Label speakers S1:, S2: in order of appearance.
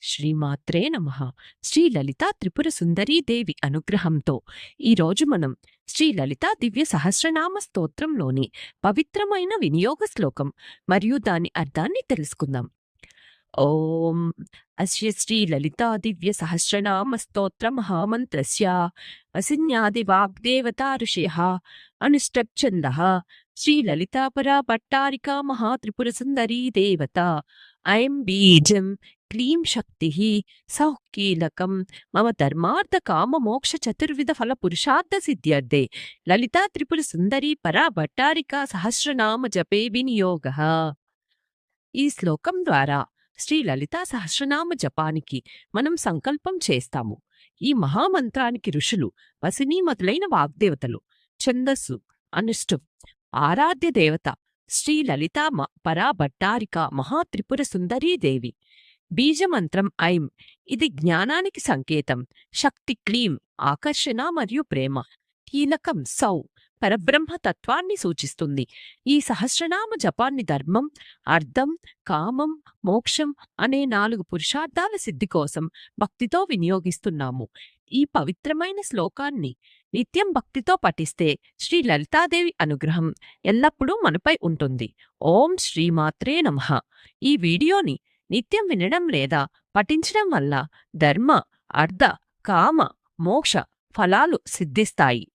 S1: శ్రీమాత్రే నమః. శ్రీ లలితా త్రిపుర సుందరీదేవి అనుగ్రహంతో ఈరోజు మనం శ్రీ లలితా దివ్య సహస్రనామ స్తోత్రంలోని పవిత్రమైన వినియోగ శ్లోకం మరియు దాని అర్థాన్ని తెలుసుకుందాం. ఓం అస్య శ్రీ లలితా దివ్య సహస్రనామ స్తోత్ర మహామంత్రస్య అసిన్యాది వాగ్దేవతా ఋషయః అనుష్టఛందః శ్రీ లలితాపరా భట్టారికా మహాత్రిపుర సుందరీ దేవత ఐం బీజం క్లీం శక్తిః సౌః కీలకం మమ ధర్మార్థ కామ మోక్ష చతుర్విధ ఫల పురుషార్థ సిద్ధ్యర్థే లలితా త్రిపుర సుందరీ పరా భట్టారికా సహస్రనామ జపే వినియోగః. ఈ శ్లోకం ద్వారా శ్రీ లలితా సహస్రనామ జపానికి మనం సంకల్పం చేస్తాము. ఈ మహామంత్రానికి ఋషులు, వసిని మొదలైన వాగ్దేవతలు, ఛందస్సు, అనుష్ఠుప్, ఆరాధ్య దేవత శ్రీ లలితా పరా భట్టారిక మహాత్రిపుర సుందరీదేవి. బీజమంత్రం ఐం, ఇది జ్ఞానానికి సంకేతం. శక్తి క్లీం, ఆకర్షణ మరియు ప్రేమ. కీలకం సౌ, పరబ్రహ్మ తత్వాన్ని సూచిస్తుంది. ఈ సహస్రనామ జపాన్ని ధర్మం, అర్థం, కామం, మోక్షం అనే 4 పురుషార్థాల సిద్ధి కోసం భక్తితో వినియోగిస్తున్నాము. ఈ పవిత్రమైన శ్లోకాన్ని నిత్యం భక్తితో పఠిస్తే శ్రీ లలితాదేవి అనుగ్రహం ఎల్లప్పుడూ మనపై ఉంటుంది. ఓం శ్రీమాత్రే నమః. ఈ వీడియోని నిత్యం వినడం లేదా పఠించడం వల్ల ధర్మ, అర్థ, కామ, మోక్ష ఫలాలు సిద్ధిస్తాయి.